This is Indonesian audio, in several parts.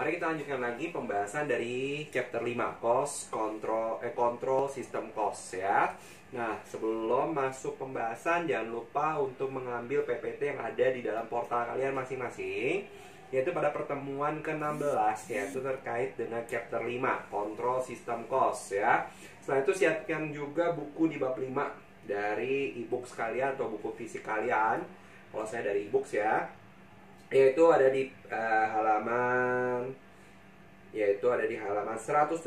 Mari kita lanjutkan lagi pembahasan dari chapter 5 cost control system cost ya. Nah, sebelum masuk pembahasan jangan lupa untuk mengambil PPT yang ada di dalam portal kalian masing-masing, yaitu pada pertemuan ke-16 yaitu terkait dengan chapter 5 control system cost ya. Setelah itu siapkan juga buku di bab 5 dari e-books kalian atau buku fisik kalian. Kalau saya dari e-books ya, yaitu ada di halaman 173,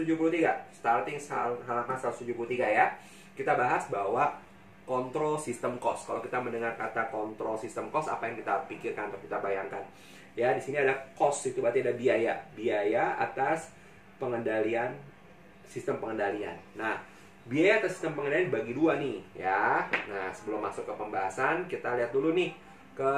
starting halaman 173 ya. Kita bahas bahwa control system cost. Kalau kita mendengar kata control system cost, apa yang kita pikirkan atau kita bayangkan? Ya, di sini ada cost, itu berarti ada biaya atas pengendalian, sistem pengendalian. Nah, biaya atas sistem pengendalian dibagi dua nih ya. Nah, sebelum masuk ke pembahasan, kita lihat dulu nih ke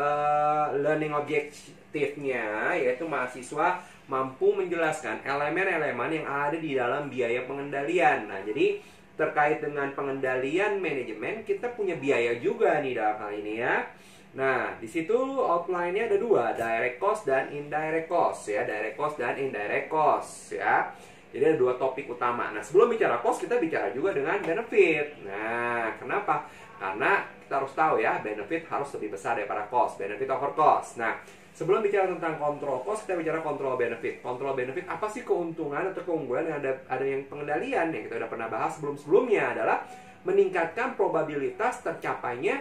learning objektifnya, yaitu mahasiswa mampu menjelaskan elemen-elemen yang ada di dalam biaya pengendalian. Nah, jadi terkait dengan pengendalian manajemen, kita punya biaya juga nih dalam hal ini ya. Nah, di situ outline-nya ada dua, direct cost dan indirect cost ya, direct cost dan indirect cost ya. Jadi ada dua topik utama. Nah, sebelum bicara cost, kita bicara juga dengan benefit. Nah, kenapa? Karena kita harus tahu ya, benefit harus lebih besar daripada cost, benefit over cost. Nah, sebelum bicara tentang control cost, kita bicara control benefit. Control benefit, apa sih keuntungan atau keunggulan yang ada yang pengendalian yang kita udah pernah bahas sebelum-sebelumnya adalah meningkatkan probabilitas tercapainya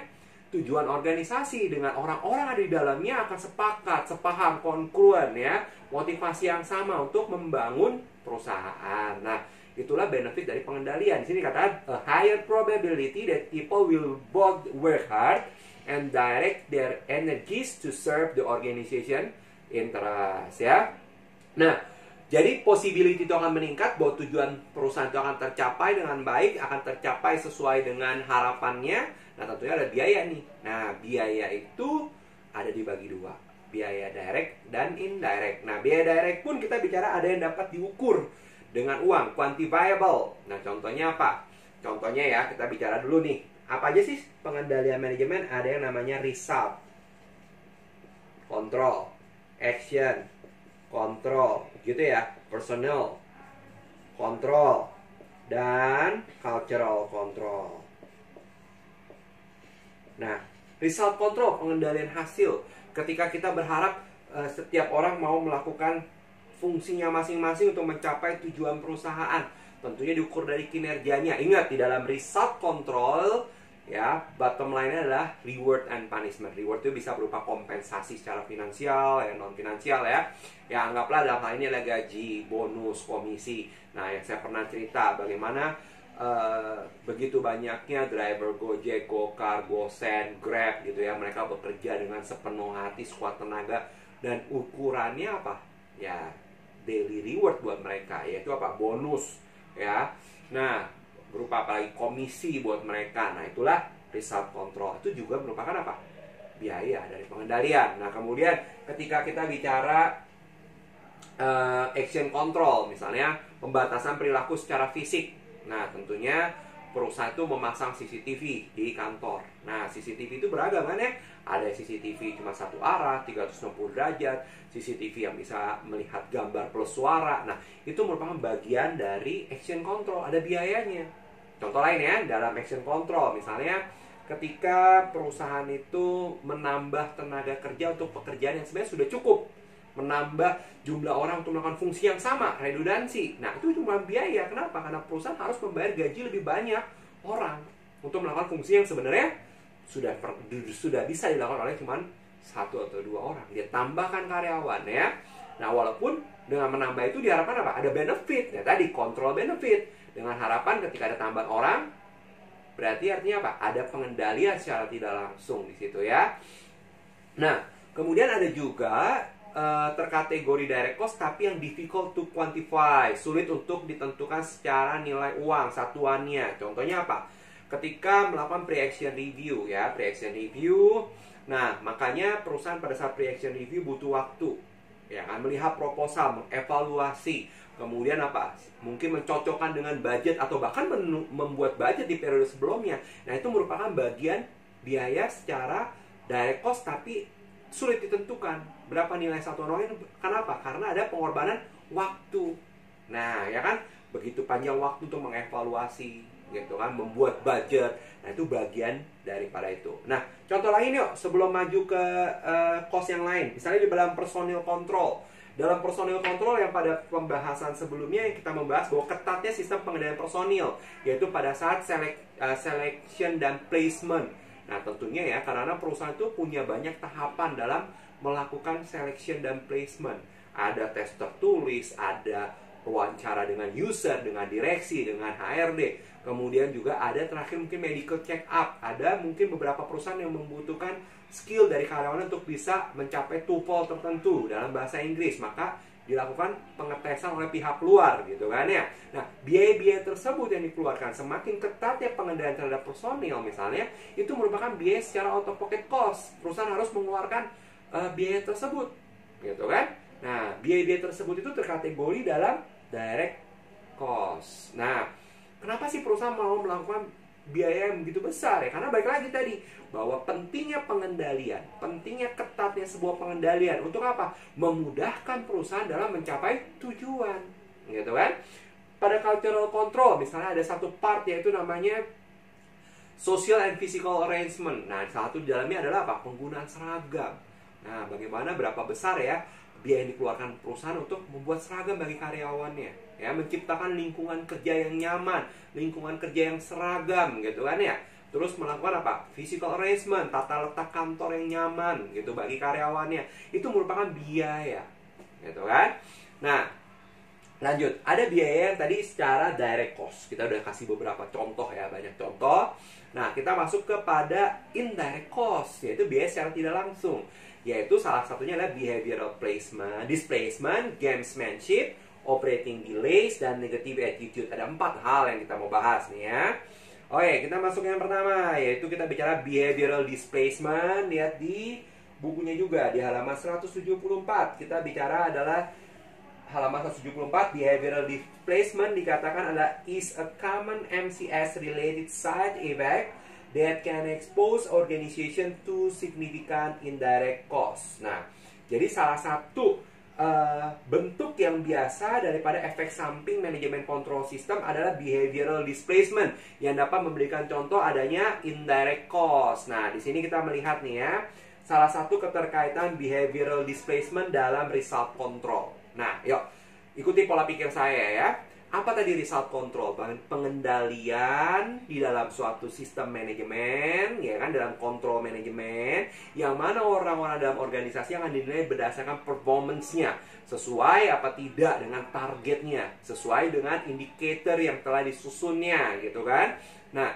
tujuan organisasi dengan orang-orang ada di dalamnya akan sepakat, sepaham, kongruen ya, motivasi yang sama untuk membangun perusahaan. Nah, itulah benefit dari pengendalian. Di sini kata a higher probability that people will both work hard and direct their energies to serve the organization interest ya. Nah, jadi possibility itu akan meningkat bahwa tujuan perusahaan itu akan tercapai dengan baik, akan tercapai sesuai dengan harapannya. Nah, tentunya ada biaya nih. Nah, biaya itu ada dibagi dua, biaya direct dan indirect. Nah, biaya direct pun kita bicara ada yang dapat diukur dengan uang, quantifiable. Nah, contohnya apa? Contohnya ya, kita bicara dulu nih. Apa aja sih pengendalian manajemen? Ada yang namanya result, control, action, control, gitu ya, personal, control, dan cultural control. Nah, result control, pengendalian hasil. Ketika kita berharap setiap orang mau melakukan fungsinya masing-masing untuk mencapai tujuan perusahaan, tentunya diukur dari kinerjanya. Ingat, di dalam result control ya, bottom line-nya adalah reward and punishment. Reward itu bisa berupa kompensasi secara finansial ya, non finansial ya. Ya, anggaplah dalam hal ini adalah gaji, bonus, komisi. Nah, yang saya pernah cerita bagaimana begitu banyaknya driver Gojek, Gokar, Gosen, Grab gitu ya, mereka bekerja dengan sepenuh hati, sekuat tenaga, dan ukurannya apa? Ya, daily reward buat mereka, yaitu apa? Bonus ya. Nah, berupa apalagi komisi buat mereka. Nah, itulah result control. Itu juga merupakan apa? Biaya dari pengendalian. Nah, kemudian ketika kita bicara action control, misalnya pembatasan perilaku secara fisik. Nah, tentunya perusahaan itu memasang CCTV di kantor. Nah, CCTV itu beragam kan ya? Ada CCTV cuma satu arah, 360 derajat, CCTV yang bisa melihat gambar plus suara. Nah, itu merupakan bagian dari action control, ada biayanya. Contoh lain ya, dalam action control, misalnya ketika perusahaan itu menambah tenaga kerja untuk pekerjaan yang sebenarnya sudah cukup, menambah jumlah orang untuk melakukan fungsi yang sama, redundansi. Nah, itu cuma biaya. Kenapa? Karena perusahaan harus membayar gaji lebih banyak orang untuk melakukan fungsi yang sebenarnya sudah bisa dilakukan oleh cuma satu atau dua orang. Dia tambahkan karyawan ya. Nah, walaupun dengan menambah itu diharapkan apa? Ada benefit. Ya, tadi control benefit. Dengan harapan ketika ada tambahan orang, berarti artinya apa? Ada pengendalian secara tidak langsung di situ ya. Nah, kemudian ada juga terkategori direct cost tapi yang difficult to quantify, sulit untuk ditentukan secara nilai uang satuannya. Contohnya apa? Ketika melakukan pre-action review ya, pre-action review. Nah, makanya perusahaan pada saat pre-action review butuh waktu ya kan, melihat proposal, mengevaluasi, kemudian apa? Mungkin mencocokkan dengan budget atau bahkan membuat budget di periode sebelumnya. Nah, itu merupakan bagian biaya secara direct cost tapi sulit ditentukan berapa nilai satu nol ini. Kenapa? Karena ada pengorbanan waktu. Nah, ya kan, begitu panjang waktu untuk mengevaluasi, gitu kan, membuat budget. Nah, itu bagian daripada itu. Nah, contoh lain yuk, sebelum maju ke cost yang lain. Misalnya di dalam personil control. Dalam personil control yang pada pembahasan sebelumnya yang kita membahas bahwa ketatnya sistem pengendalian personil, yaitu pada saat selection dan placement. Nah, tentunya ya, karena perusahaan itu punya banyak tahapan dalam melakukan selection dan placement. Ada tes tertulis, ada wawancara dengan user, dengan direksi, dengan HRD. Kemudian juga ada terakhir mungkin medical check up. Ada mungkin beberapa perusahaan yang membutuhkan skill dari karyawan untuk bisa mencapai TOEFL tertentu dalam bahasa Inggris. Maka dilakukan pengetesan oleh pihak luar, gitu kan ya. Nah, biaya-biaya tersebut yang dikeluarkan, semakin ketatnya pengendalian terhadap personil misalnya, itu merupakan biaya secara out of pocket cost. Perusahaan harus mengeluarkan biaya tersebut, gitu kan. Nah, biaya-biaya tersebut itu terkategori dalam direct cost. Nah, kenapa sih perusahaan mau melakukan biaya yang begitu besar ya? Karena balik lagi tadi, bahwa pentingnya pengendalian, pentingnya ketatnya sebuah pengendalian untuk apa? Memudahkan perusahaan dalam mencapai tujuan, gitu kan? Pada cultural control misalnya ada satu part yaitu namanya social and physical arrangement. Nah, satu di dalamnya adalah apa? Penggunaan seragam. Nah, bagaimana berapa besar ya biaya yang dikeluarkan perusahaan untuk membuat seragam bagi karyawannya, ya, menciptakan lingkungan kerja yang nyaman, lingkungan kerja yang seragam, gitu kan ya. Terus melakukan apa? Physical arrangement, tata letak kantor yang nyaman gitu bagi karyawannya. Itu merupakan biaya, gitu kan. Nah, lanjut, ada biaya yang tadi secara direct cost. Kita udah kasih beberapa contoh ya, banyak contoh. Nah, kita masuk kepada indirect cost, yaitu biaya secara tidak langsung. Yaitu salah satunya adalah behavioral placement, displacement, gamesmanship, operating delays, dan negative attitude. Ada 4 hal yang kita mau bahas nih ya. Oke, kita masuk yang pertama, yaitu kita bicara behavioral displacement. Lihat di bukunya juga, di halaman 174. Kita bicara adalah halaman 174, behavioral displacement dikatakan adalah is a common MCS related side effect that can expose organization to significant indirect cost. Nah, jadi salah satu bentuk yang biasa daripada efek samping manajemen kontrol sistem adalah behavioral displacement yang dapat memberikan contoh adanya indirect cost. Nah, di sini kita melihat nih ya, salah satu keterkaitan behavioral displacement dalam result control. Nah, yuk ikuti pola pikir saya ya. Apa tadi result control? Pengendalian di dalam suatu sistem manajemen, ya kan, dalam kontrol manajemen, yang mana orang-orang dalam organisasi akan dinilai berdasarkan performance-nya, sesuai apa tidak dengan targetnya, sesuai dengan indikator yang telah disusunnya, gitu kan. Nah,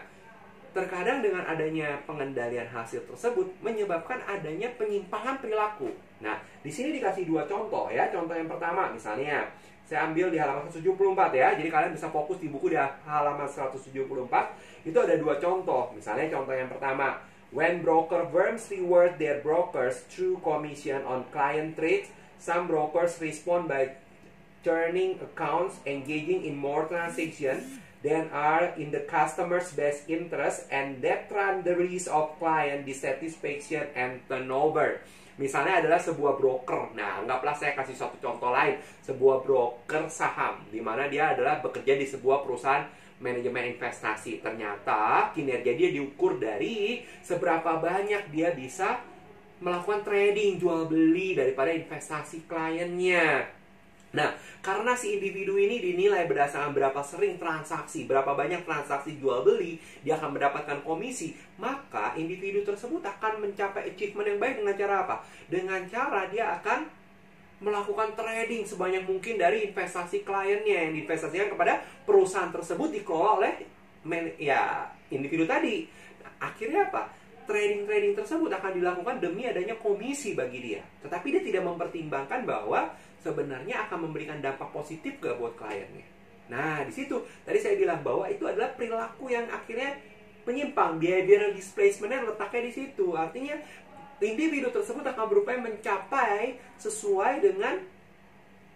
terkadang dengan adanya pengendalian hasil tersebut menyebabkan adanya penyimpangan perilaku. Nah, di sini dikasih 2 contoh ya. Contoh yang pertama misalnya, saya ambil di halaman 174 ya. Jadi kalian bisa fokus di buku di halaman 174. Itu ada 2 contoh. Misalnya contoh yang pertama, when broker firms reward their brokers through commission on client trades, some brokers respond by turning accounts, engaging in more transactions than are in the customer's best interest, and that run the risk of client dissatisfaction and turnover. Misalnya adalah sebuah broker. Nah, anggaplah saya kasih satu contoh lain, sebuah broker saham, di mana dia adalah bekerja di sebuah perusahaan manajemen investasi. Ternyata kinerja dia diukur dari seberapa banyak dia bisa melakukan trading, jual beli daripada investasi kliennya. Nah, karena si individu ini dinilai berdasarkan berapa sering transaksi, berapa banyak transaksi jual beli, dia akan mendapatkan komisi, maka individu tersebut akan mencapai achievement yang baik dengan cara apa? Dengan cara dia akan melakukan trading sebanyak mungkin dari investasi kliennya yang diinvestasikan kepada perusahaan tersebut dikelola oleh individu tadi. Nah, akhirnya apa? Trading tersebut akan dilakukan demi adanya komisi bagi dia. Tetapi dia tidak mempertimbangkan bahwa sebenarnya akan memberikan dampak positif gak buat kliennya. Nah, di situ tadi saya bilang bahwa itu adalah perilaku yang akhirnya menyimpang. Behavioral displacement-nya letaknya di situ. Artinya individu tersebut akan berupaya mencapai sesuai dengan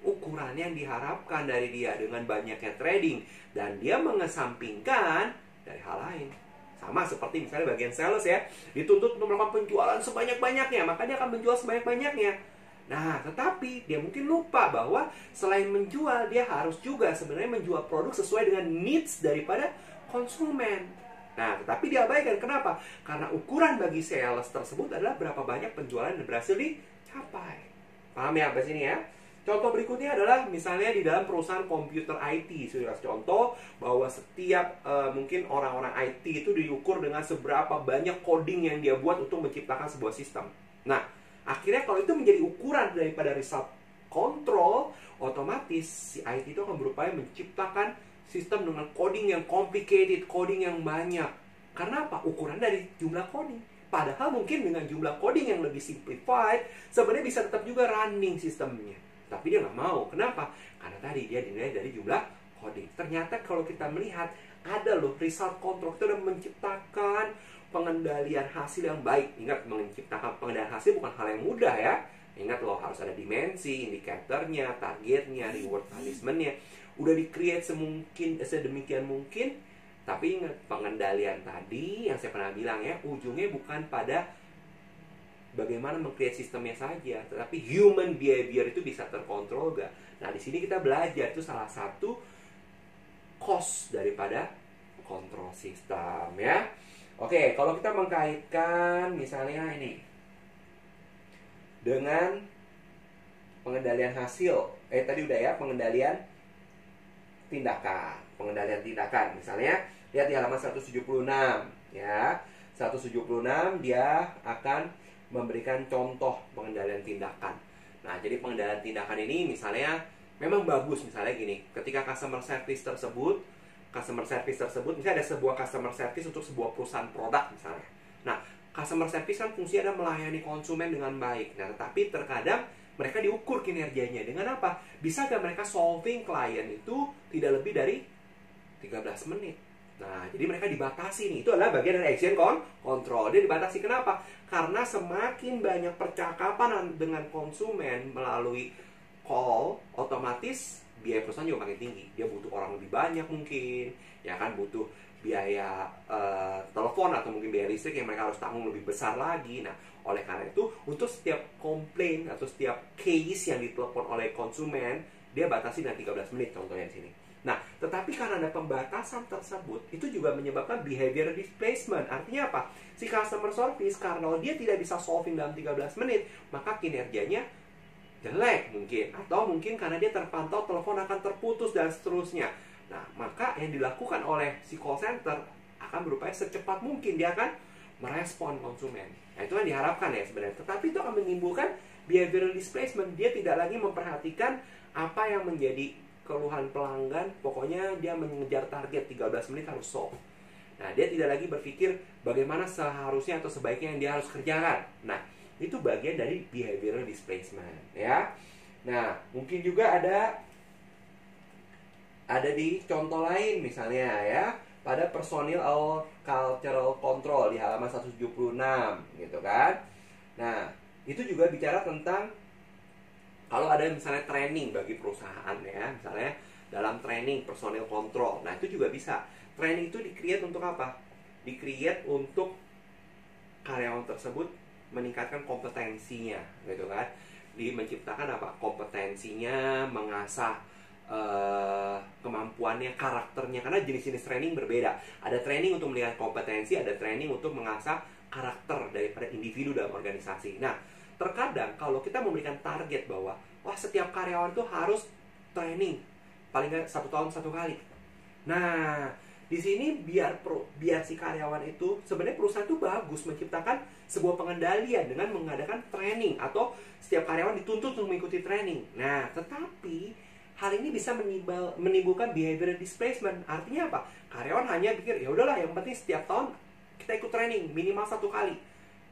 ukuran yang diharapkan dari dia dengan banyaknya trading, dan dia mengesampingkan dari hal lain. Sama seperti misalnya bagian sales ya, dituntut untuk melakukan penjualan sebanyak-banyaknya, maka dia akan menjual sebanyak-banyaknya. Nah, tetapi dia mungkin lupa bahwa selain menjual, dia harus juga sebenarnya menjual produk sesuai dengan needs daripada konsumen. Nah, tetapi diabaikan. Kenapa? Karena ukuran bagi sales tersebut adalah berapa banyak penjualan yang berhasil dicapai. Paham ya sampai sini ya? Contoh berikutnya adalah misalnya di dalam perusahaan komputer IT. Saya kasih contoh bahwa setiap mungkin orang-orang IT itu diukur dengan seberapa banyak coding yang dia buat untuk menciptakan sebuah sistem. Nah, akhirnya kalau itu menjadi ukuran daripada result control, otomatis si IT itu akan berupaya menciptakan sistem dengan coding yang complicated, coding yang banyak. Karena apa? Ukuran dari jumlah coding. Padahal mungkin dengan jumlah coding yang lebih simplified, sebenarnya bisa tetap juga running sistemnya. Tapi dia nggak mau. Kenapa? Karena tadi dia dinilai dari jumlah coding. Ternyata kalau kita melihat, ada loh result control. Kita udah menciptakan pengendalian hasil yang baik. Ingat, menciptakan pengendalian hasil bukan hal yang mudah ya. Ingat loh, harus ada dimensi, indikatornya, targetnya, reward punishment-nya. Udah di-create sedemikian mungkin. Tapi ingat, pengendalian tadi yang saya pernah bilang ya, ujungnya bukan pada bagaimana meng-create sistemnya saja, tetapi human behavior itu bisa terkontrol gak? Nah, di sini kita belajar itu salah satu cost daripada kontrol sistem ya. Oke, kalau kita mengkaitkan misalnya ini dengan pengendalian hasil, tadi udah ya, pengendalian tindakan. Misalnya lihat di halaman 176 ya. 176 dia akan memberikan contoh pengendalian tindakan. Nah, jadi pengendalian tindakan ini misalnya memang bagus. Misalnya gini, ketika customer service tersebut misalnya ada sebuah customer service untuk sebuah perusahaan produk misalnya. Nah, customer service kan fungsinya ada melayani konsumen dengan baik. Nah, tetapi terkadang mereka diukur kinerjanya dengan apa? Bisa gak mereka solving klien itu tidak lebih dari 13 menit? Nah, jadi mereka dibatasi nih. Itu adalah bagian dari action control. Dia dibatasi kenapa? Karena semakin banyak percakapan dengan konsumen melalui call, otomatis biaya perusahaan juga makin tinggi. Dia butuh orang lebih banyak mungkin, ya kan, butuh biaya telepon atau mungkin biaya listrik yang mereka harus tanggung lebih besar lagi. Nah, oleh karena itu, untuk setiap komplain atau setiap case yang ditelepon oleh konsumen, dia batasi dengan 13 menit contohnya di sini. Nah, tetapi karena ada pembatasan tersebut, itu juga menyebabkan behavior displacement. Artinya apa? Si customer service, karena dia tidak bisa solving dalam 13 menit, maka kinerjanya jelek mungkin. Atau mungkin karena dia terpantau telepon akan terputus dan seterusnya. Nah, maka yang dilakukan oleh si call center akan berupaya secepat mungkin dia akan merespon konsumen. Nah, itu yang diharapkan ya sebenarnya. Tetapi itu akan menimbulkan behavioral displacement. Dia tidak lagi memperhatikan apa yang menjadi keluhan pelanggan. Pokoknya dia mengejar target 13 menit harus solve. Nah, dia tidak lagi berpikir bagaimana seharusnya atau sebaiknya yang dia harus kerjakan. Nah, itu bagian dari behavioral displacement ya. Nah, mungkin juga ada di contoh lain misalnya ya, pada personal or cultural control di halaman 176 gitu kan. Nah, itu juga bicara tentang kalau ada misalnya training bagi perusahaan ya, misalnya dalam training personal control. Nah, itu juga bisa. Training itu di-create untuk apa? Di-create untuk karyawan tersebut meningkatkan kompetensinya gitu kan. Menciptakan apa? Kompetensinya, mengasah kemampuannya, karakternya. Karena jenis-jenis training berbeda. Ada training untuk melihat kompetensi, ada training untuk mengasah karakter daripada individu dalam organisasi. Nah, terkadang kalau kita memberikan target bahwa wah, setiap karyawan itu harus training paling nggak 1 tahun 1 kali. Nah, di sini biar si karyawan itu, sebenarnya perusahaan itu bagus menciptakan sebuah pengendalian dengan mengadakan training atau setiap karyawan dituntut untuk mengikuti training. Nah, tetapi hal ini bisa menimbulkan behavioral displacement. Artinya apa? Karyawan hanya pikir ya udahlah, yang penting setiap tahun kita ikut training minimal 1 kali.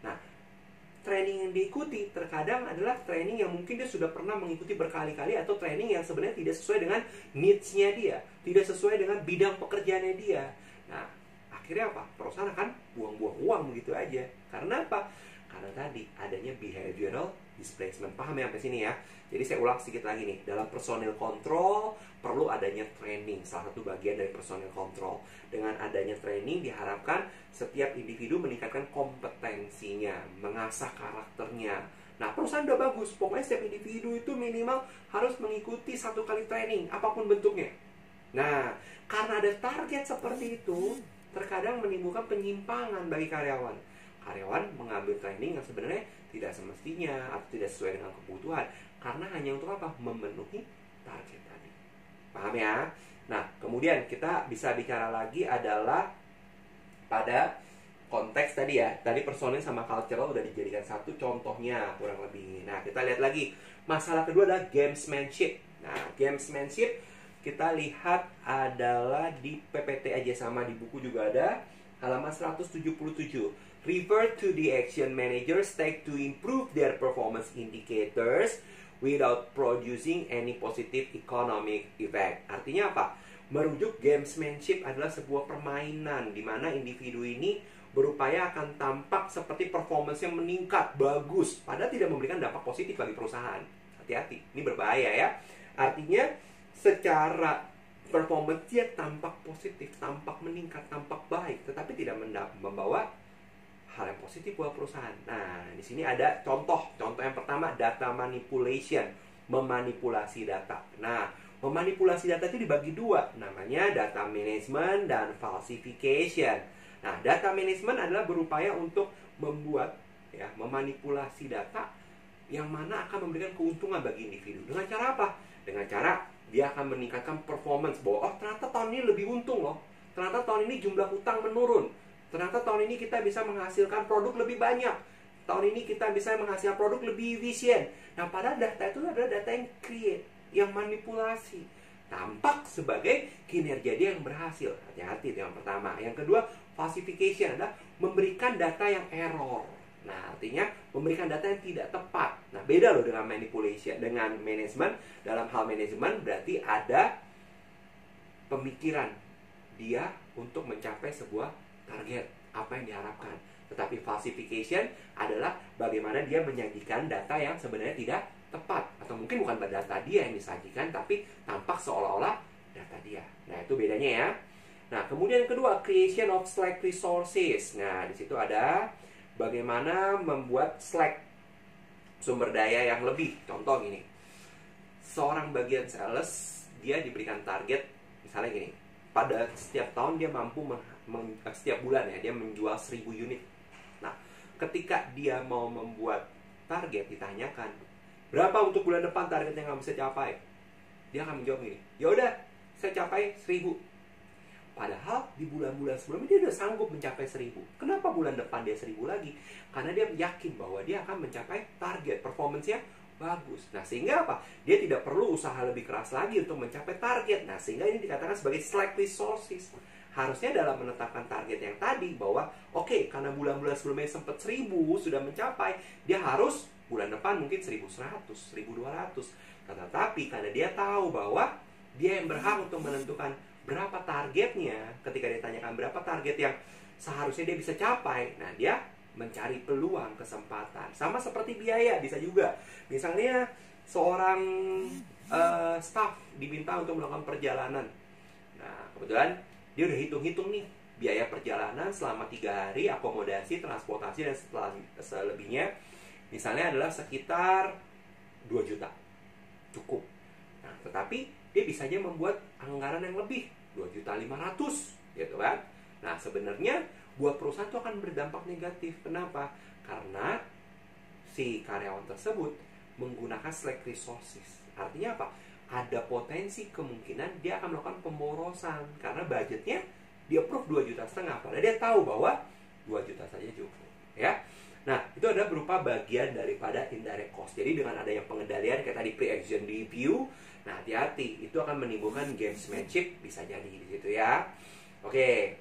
Nah, training yang diikuti terkadang adalah training yang mungkin dia sudah pernah mengikuti berkali-kali, atau training yang sebenarnya tidak sesuai dengan needs-nya dia, tidak sesuai dengan bidang pekerjaannya dia. Nah, akhirnya apa? Perusahaan akan buang-buang uang begitu aja. Karena apa? Karena tadi adanya behavioral displacement. Paham ya sampai sini ya? Jadi saya ulang sedikit lagi nih. Dalam personil control perlu adanya training, salah satu bagian dari personil control. Dengan adanya training diharapkan setiap individu meningkatkan kompetensinya, mengasah karakternya. Nah, perusahaan udah bagus, pokoknya setiap individu itu minimal harus mengikuti 1 kali training, apapun bentuknya. Nah, karena ada target seperti itu, terkadang menimbulkan penyimpangan bagi karyawan. Karyawan mengambil training yang sebenarnya tidak semestinya atau tidak sesuai dengan kebutuhan, karena hanya untuk apa? Memenuhi target tadi. Paham ya? Nah, kemudian kita bisa bicara lagi adalah pada konteks tadi ya. Tadi personil sama cultural udah dijadikan satu contohnya kurang lebih. Nah, kita lihat lagi. Masalah kedua adalah gamesmanship. Nah, gamesmanship kita lihat adalah di PPT aja, sama di buku juga ada, halaman 177. Refer to the action managers take to improve their performance indicators without producing any positive economic effect. Artinya apa? Merujuk gamesmanship adalah sebuah permainan di mana individu ini berupaya akan tampak seperti performance yang meningkat, bagus, padahal tidak memberikan dampak positif bagi perusahaan. Hati-hati, ini berbahaya ya. Artinya secara performance dia tampak positif, tampak meningkat, tampak baik, tetapi tidak membawa hal yang positif buat perusahaan. Nah, di sini ada contoh yang pertama, data manipulation, memanipulasi data. Nah, memanipulasi data itu dibagi dua, namanya data management dan falsification. Nah, data management adalah berupaya untuk membuat ya, memanipulasi data yang mana akan memberikan keuntungan bagi individu. Dengan cara apa? Dengan cara dia akan meningkatkan performance, bahwa oh ternyata tahun ini lebih untung loh, ternyata tahun ini jumlah hutang menurun, ternyata tahun ini kita bisa menghasilkan produk lebih banyak, tahun ini kita bisa menghasilkan produk lebih efisien. Nah, padahal data itu adalah data yang create, yang manipulasi, tampak sebagai kinerja dia yang berhasil. Hati-hati, itu yang pertama. Yang kedua, falsification adalah memberikan data yang error. Nah, artinya memberikan data yang tidak tepat. Nah, beda loh dengan manipulation, dengan manajemen. Dalam hal manajemen berarti ada pemikiran dia untuk mencapai sebuah target, apa yang diharapkan. Tetapi falsification adalah bagaimana dia menyajikan data yang sebenarnya tidak tepat, atau mungkin bukan data dia yang disajikan, tapi tampak seolah-olah data dia. Nah, itu bedanya ya. Nah, kemudian yang kedua, creation of slack resources. Nah, di situ ada bagaimana membuat slack, sumber daya yang lebih. Contoh gini, seorang bagian sales, dia diberikan target, misalnya gini, pada setiap tahun dia mampu setiap bulan ya, dia menjual 1000 unit. Nah, ketika dia mau membuat target, ditanyakan, berapa untuk bulan depan target yang kamu bisa capai? Dia akan menjawab gini, ya udah, saya capai 1000. Padahal di bulan-bulan sebelumnya dia sudah sanggup mencapai 1000. Kenapa bulan depan dia 1000 lagi? Karena dia yakin bahwa dia akan mencapai target, performance-nya bagus. Nah, sehingga apa? Dia tidak perlu usaha lebih keras lagi untuk mencapai target. Nah, sehingga ini dikatakan sebagai slack resources. Harusnya dalam menetapkan target yang tadi, bahwa oke, karena bulan-bulan sebelumnya sempat 1000 sudah mencapai, dia harus bulan depan mungkin 1100, 1200. Tetapi karena dia tahu bahwa dia yang berhak untuk menentukan berapa targetnya, ketika ditanyakan berapa target yang seharusnya dia bisa capai, nah dia mencari peluang, kesempatan. Sama seperti biaya, bisa juga. Misalnya seorang staff diminta untuk melakukan perjalanan. Nah, kebetulan dia udah hitung-hitung nih biaya perjalanan selama 3 hari, akomodasi, transportasi, dan selebihnya misalnya adalah sekitar 2 juta. Cukup. Nah, tetapi dia bisa aja membuat anggaran yang lebih, 2.500.000, gitu kan. Nah, sebenarnya buat perusahaan itu akan berdampak negatif. Kenapa? Karena si karyawan tersebut menggunakan slack resources. Artinya apa? Ada potensi kemungkinan dia akan melakukan pemborosan karena budgetnya dia approve 2,5 juta, padahal dia tahu bahwa 2 juta saja cukup, ya. Nah, itu adalah berupa bagian daripada indirect cost. Jadi dengan adanya pengendalian kayak tadi pre-action review, nah hati-hati, itu akan menimbulkan gamesmanship, bisa jadi di situ ya. Oke.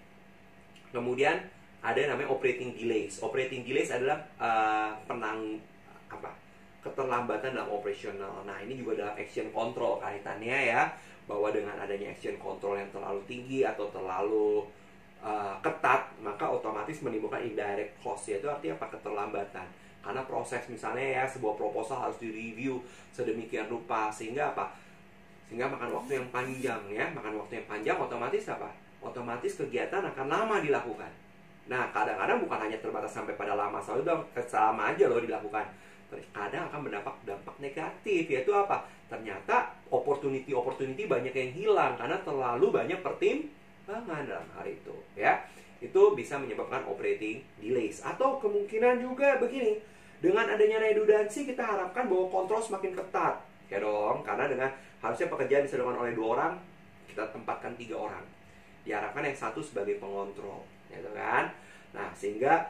Kemudian ada yang namanya operating delays. Operating delays adalah keterlambatan dalam operasional. Nah, ini juga dalam action control kaitannya ya, bahwa dengan adanya action control yang terlalu tinggi atau terlalu ketat, maka otomatis menimbulkan indirect cost, yaitu artinya apa? Keterlambatan. Karena proses misalnya ya, sebuah proposal harus direview sedemikian rupa, sehingga apa? Sehingga makan waktu yang panjang ya. Makan waktu yang panjang, otomatis apa? Otomatis kegiatan akan lama dilakukan. Nah, kadang-kadang bukan hanya terbatas sampai pada lama, soalnya selama aja loh dilakukan. Kadang akan mendapat dampak negatif, yaitu apa? Ternyata opportunity banyak yang hilang karena terlalu banyak pertimbangan dalam hal itu ya. Itu bisa menyebabkan operating delays. Atau kemungkinan juga begini, dengan adanya redundancy kita harapkan bahwa kontrol semakin ketat ya dong, karena dengan harusnya pekerjaan bisa dilakukan oleh 2 orang, kita tempatkan 3 orang, diharapkan yang satu sebagai pengontrol gitu kan. Nah, sehingga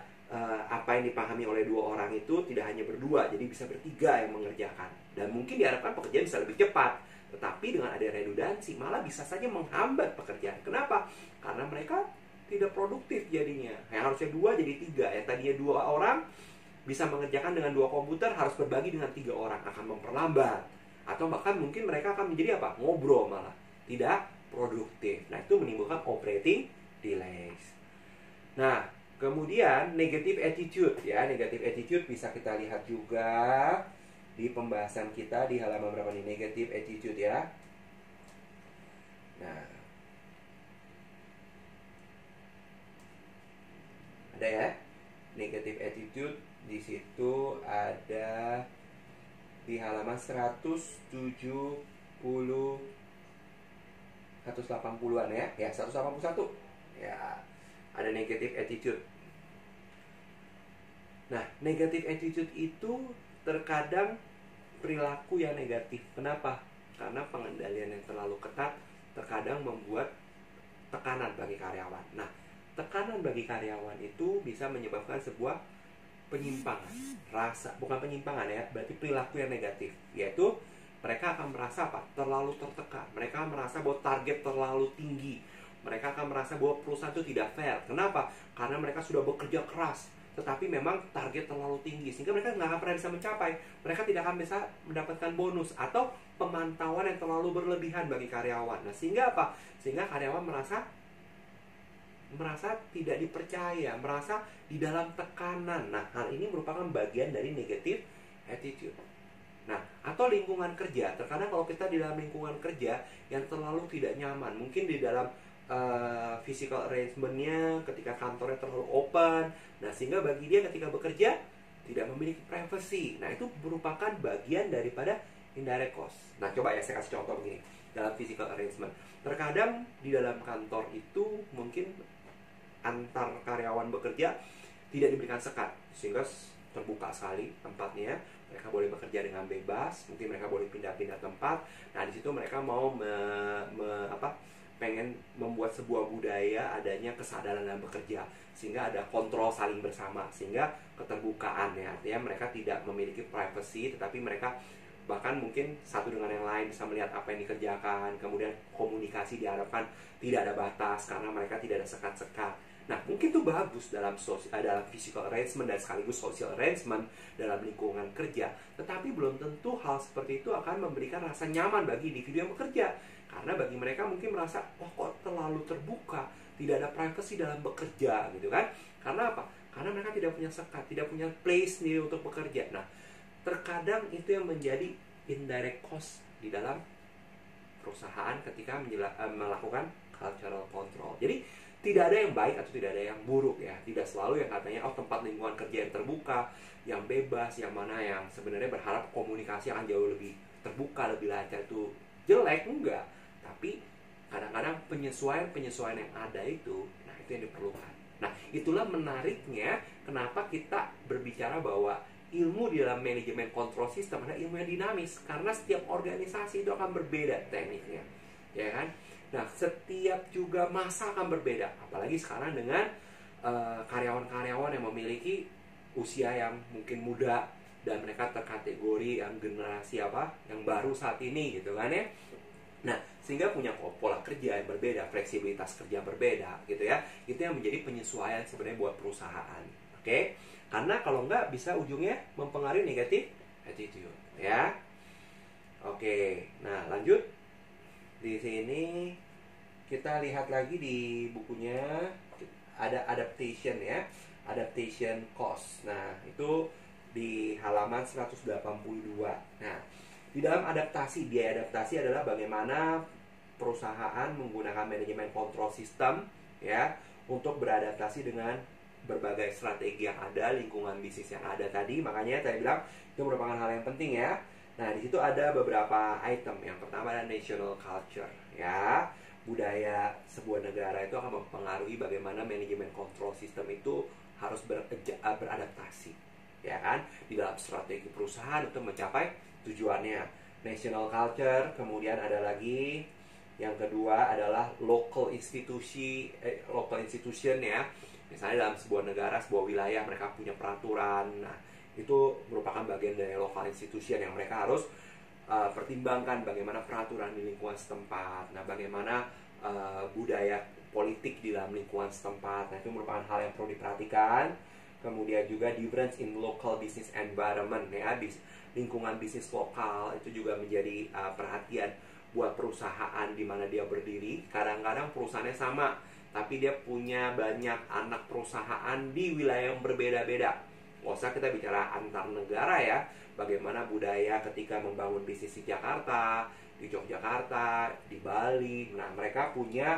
apa yang dipahami oleh 2 orang itu tidak hanya berdua, jadi bisa bertiga yang mengerjakan. Dan mungkin diharapkan pekerjaan bisa lebih cepat. Tetapi dengan ada redundansi malah bisa saja menghambat pekerjaan. Kenapa? Karena mereka tidak produktif jadinya. Yang harusnya 2 jadi 3. Yang tadinya 2 orang bisa mengerjakan dengan 2 komputer, harus berbagi dengan 3 orang, akan memperlambat. Atau bahkan mungkin mereka akan menjadi apa? Ngobrol malah. Tidak produktif. Nah, itu menimbulkan operating delays. Nah, kemudian negative attitude ya. Negative attitude bisa kita lihat juga di pembahasan kita di halaman berapa nih? Negative attitude ya. Nah, ada ya. Negative attitude di situ ada di halaman 180-an ya. Ya, 181. Ya, ada negative attitude. Nah, negative attitude itu terkadang perilaku yang negatif. Kenapa? Karena pengendalian yang terlalu ketat terkadang membuat tekanan bagi karyawan. Nah, tekanan bagi karyawan itu bisa menyebabkan sebuah penyimpangan rasa, bukan penyimpangan ya, berarti perilaku yang negatif, yaitu mereka akan merasa apa? Terlalu tertekan. Mereka merasa bahwa target terlalu tinggi. Mereka akan merasa bahwa perusahaan itu tidak fair. Kenapa? Karena mereka sudah bekerja keras, tetapi memang target terlalu tinggi, sehingga mereka nggak akan pernah bisa mencapai. Mereka tidak akan bisa mendapatkan bonus atau pemantauan yang terlalu berlebihan bagi karyawan. Nah, sehingga apa? Sehingga karyawan merasa tidak dipercaya, merasa di dalam tekanan. Nah, hal ini merupakan bagian dari negative attitude. Nah, atau lingkungan kerja. Terkadang kalau kita di dalam lingkungan kerja yang terlalu tidak nyaman, mungkin di dalam physical arrangement-nya, ketika kantornya terlalu open, nah sehingga bagi dia ketika bekerja tidak memiliki privacy. Nah, itu merupakan bagian daripada indirect cost. Nah, coba ya saya kasih contoh begini. Dalam physical arrangement, terkadang di dalam kantor itu mungkin antar karyawan bekerja tidak diberikan sekat, sehingga terbuka sekali tempatnya. Mereka boleh bekerja dengan bebas, mungkin mereka boleh pindah-pindah tempat. Nah, di situ mereka mau pengen membuat sebuah budaya adanya kesadaran dalam bekerja, sehingga ada kontrol saling bersama, sehingga keterbukaan ya, artinya mereka tidak memiliki privacy, tetapi mereka bahkan mungkin satu dengan yang lain bisa melihat apa yang dikerjakan. Kemudian komunikasi diharapkan tidak ada batas karena mereka tidak ada sekat-sekat. Nah, mungkin itu bagus dalam physical arrangement dan sekaligus social arrangement dalam lingkungan kerja. Tetapi belum tentu hal seperti itu akan memberikan rasa nyaman bagi individu yang bekerja. Karena bagi mereka mungkin merasa, oh kok terlalu terbuka, tidak ada privacy dalam bekerja gitu kan. Karena apa? Karena mereka tidak punya sekat, tidak punya place sendiri untuk bekerja. Nah, terkadang itu yang menjadi indirect cost di dalam perusahaan ketika melakukan cultural control. Jadi tidak ada yang baik atau tidak ada yang buruk ya. Tidak selalu yang katanya tempat lingkungan kerja yang terbuka, yang bebas, yang mana yang sebenarnya berharap komunikasi akan jauh lebih terbuka, lebih lancar itu jelek, enggak. Tapi kadang-kadang penyesuaian yang ada itu, nah itu yang diperlukan. Nah, itulah menariknya kenapa kita berbicara bahwa ilmu di dalam manajemen kontrol sistem adalah ilmu yang dinamis, karena setiap organisasi itu akan berbeda tekniknya, ya kan? Nah, setiap juga masa akan berbeda, apalagi sekarang dengan karyawan-karyawan yang memiliki usia yang mungkin muda dan mereka terkategori yang generasi yang baru saat ini gitu kan ya. Nah, sehingga punya pola kerja yang berbeda, fleksibilitas kerja yang berbeda gitu ya. Itu yang menjadi penyesuaian sebenarnya buat perusahaan. Oke? Karena kalau enggak bisa ujungnya mempengaruhi negatif attitude ya. Oke. Nah, lanjut. Di sini kita lihat lagi di bukunya ada adaptation ya. Adaptation cost. Nah, itu di halaman 182. Nah, di dalam adaptasi, biaya adaptasi adalah bagaimana perusahaan menggunakan manajemen kontrol sistem ya untuk beradaptasi dengan berbagai strategi yang ada, lingkungan bisnis yang ada tadi. Makanya saya bilang itu merupakan hal yang penting ya. Nah, di situ ada beberapa item. Yang pertama adalah national culture ya. Budaya sebuah negara itu akan mempengaruhi bagaimana manajemen kontrol sistem itu harus beradaptasi ya kan di dalam strategi perusahaan untuk mencapai tujuannya. National culture, kemudian ada lagi yang kedua adalah local institution ya. Misalnya dalam sebuah negara, sebuah wilayah mereka punya peraturan. Nah, itu merupakan bagian dari local institution yang mereka harus pertimbangkan bagaimana peraturan di lingkungan setempat. Nah, bagaimana budaya politik di dalam lingkungan setempat. Nah, itu merupakan hal yang perlu diperhatikan. Kemudian juga difference in local business environment ya, lingkungan bisnis lokal itu juga menjadi perhatian buat perusahaan di mana dia berdiri. Kadang-kadang perusahaannya sama, tapi dia punya banyak anak perusahaan di wilayah yang berbeda-beda. Nggak usah kita bicara antar negara ya, bagaimana budaya ketika membangun bisnis di Jakarta, di Yogyakarta, di Bali. Nah, mereka punya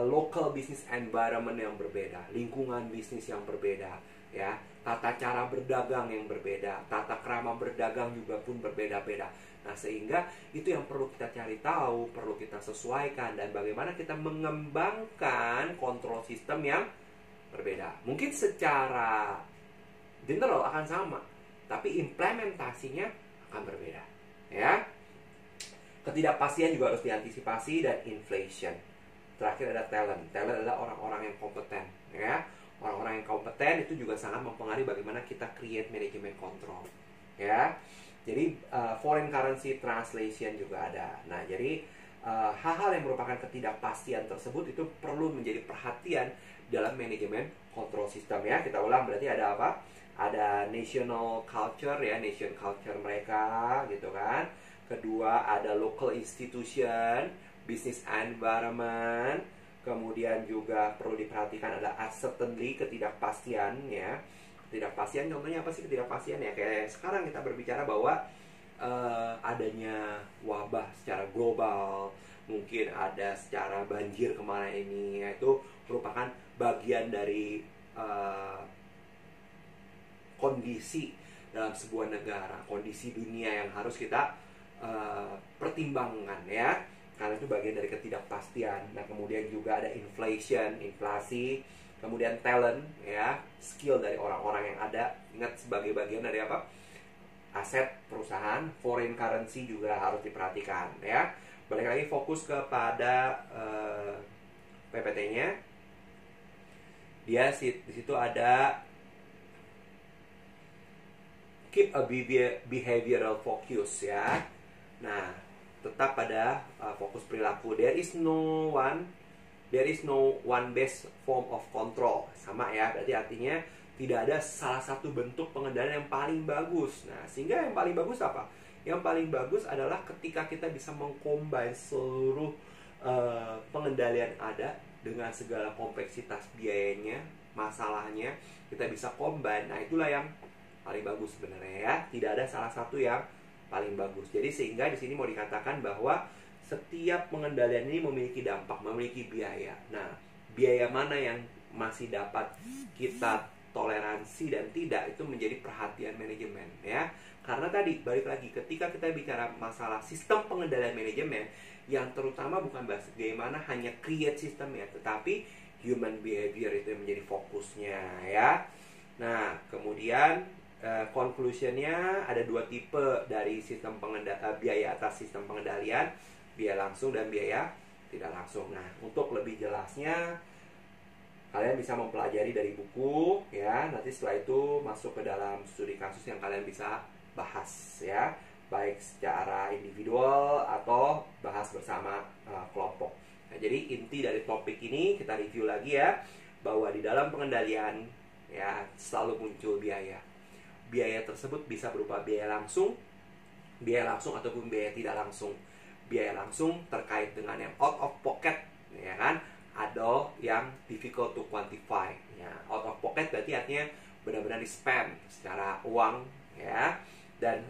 local business environment yang berbeda, lingkungan bisnis yang berbeda ya, tata cara berdagang yang berbeda, tata krama berdagang juga pun berbeda-beda. Nah, sehingga itu yang perlu kita cari tahu, perlu kita sesuaikan, dan bagaimana kita mengembangkan kontrol sistem yang berbeda. Mungkin secara general akan sama, tapi implementasinya akan berbeda ya. Ketidakpastian juga harus diantisipasi, dan inflation. Terakhir ada talent. Talent adalah orang-orang yang kompeten ya. Orang-orang yang kompeten itu juga sangat mempengaruhi bagaimana kita create manajemen kontrol ya. Jadi foreign currency translation juga ada. Nah, jadi hal-hal yang merupakan ketidakpastian tersebut itu perlu menjadi perhatian dalam manajemen kontrol sistem ya. Kita ulang, berarti ada apa? Ada national culture ya, nation culture mereka gitu kan. Kedua ada local institution, business environment. Kemudian juga perlu diperhatikan ada uncertainty, ketidakpastian ya. Ketidakpastian contohnya apa sih ketidakpastian ya? Kayak sekarang kita berbicara bahwa adanya wabah secara global, mungkin ada secara banjir kemarin ini, yaitu merupakan bagian dari kondisi dalam sebuah negara, kondisi dunia yang harus kita pertimbangkan ya. Karena itu bagian dari ketidakpastian. Nah, kemudian juga ada inflation, inflasi, kemudian talent ya, skill dari orang-orang yang ada. Ingat sebagai bagian dari apa? Aset perusahaan. Foreign currency juga harus diperhatikan ya. Balik lagi fokus kepada PPT-nya. Dia di situ ada keep a behavioral focus ya. Nah, tetap pada fokus perilaku. There is no one best form of control. Sama ya, berarti artinya tidak ada salah satu bentuk pengendalian yang paling bagus. Nah, sehingga yang paling bagus apa? Yang paling bagus adalah ketika kita bisa mengcombine seluruh pengendalian ada dengan segala kompleksitas biayanya, masalahnya, kita bisa combine. Nah, itulah yang paling bagus sebenarnya ya. Tidak ada salah satu yang paling bagus. Jadi sehingga di sini mau dikatakan bahwa setiap pengendalian ini memiliki dampak, memiliki biaya. Nah, biaya mana yang masih dapat kita toleransi dan tidak, itu menjadi perhatian manajemen ya. Karena tadi balik lagi, ketika kita bicara masalah sistem pengendalian manajemen, yang terutama bukan bagaimana hanya create sistemnya, tetapi human behavior itu yang menjadi fokusnya ya. Nah, kemudian conclusionnya ada dua tipe dari sistem biaya atas sistem pengendalian, biaya langsung dan biaya tidak langsung. Nah, untuk lebih jelasnya kalian bisa mempelajari dari buku ya. Nanti setelah itu masuk ke dalam studi kasus yang kalian bisa bahas ya, baik secara individual atau bahas bersama kelompok. Nah, jadi inti dari topik ini kita review lagi ya, bahwa di dalam pengendalian ya selalu muncul biaya. Biaya tersebut bisa berupa biaya langsung ataupun biaya tidak langsung. Biaya langsung terkait dengan yang out of pocket, ya kan? Ada yang difficult to quantify. Ya, out of pocket berarti artinya benar-benar di-spend secara uang ya. Dan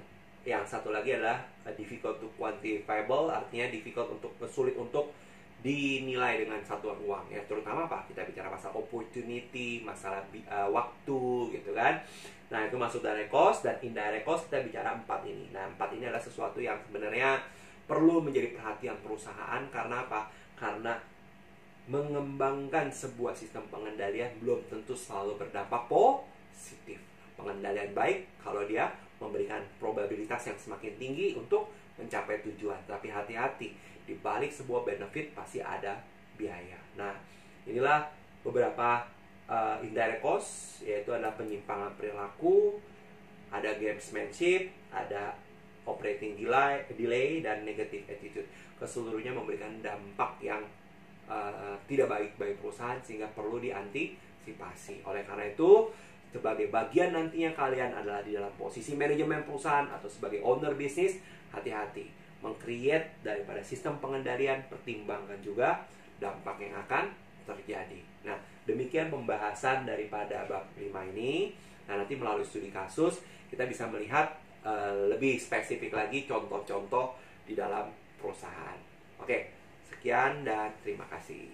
yang satu lagi adalah difficult to quantifiable, artinya difficult untuk sulit untuk dinilai dengan satuan uang ya. Terutama apa? Kita bicara masalah opportunity, masalah waktu gitu kan. Nah, itu masuk direct cost. Dan indirect cost kita bicara 4 ini. Nah, 4 ini adalah sesuatu yang sebenarnya perlu menjadi perhatian perusahaan. Karena apa? Karena mengembangkan sebuah sistem pengendalian belum tentu selalu berdampak positif. Pengendalian baik kalau dia memberikan probabilitas yang semakin tinggi untuk mencapai tujuan. Tapi hati-hati, di balik sebuah benefit pasti ada biaya. Nah, inilah beberapa indirect cost, yaitu adalah penyimpangan perilaku, ada gamesmanship, ada operating delay, dan negative attitude. Keseluruhnya memberikan dampak yang tidak baik bagi perusahaan sehingga perlu diantisipasi. Oleh karena itu, sebagai bagian nantinya kalian adalah di dalam posisi manajemen perusahaan atau sebagai owner bisnis, hati-hati meng-create daripada sistem pengendalian, pertimbangkan juga dampak yang akan terjadi. Nah, demikian pembahasan daripada bab 5 ini. Nah, nanti melalui studi kasus kita bisa melihat lebih spesifik lagi contoh-contoh di dalam perusahaan. Oke, sekian dan terima kasih.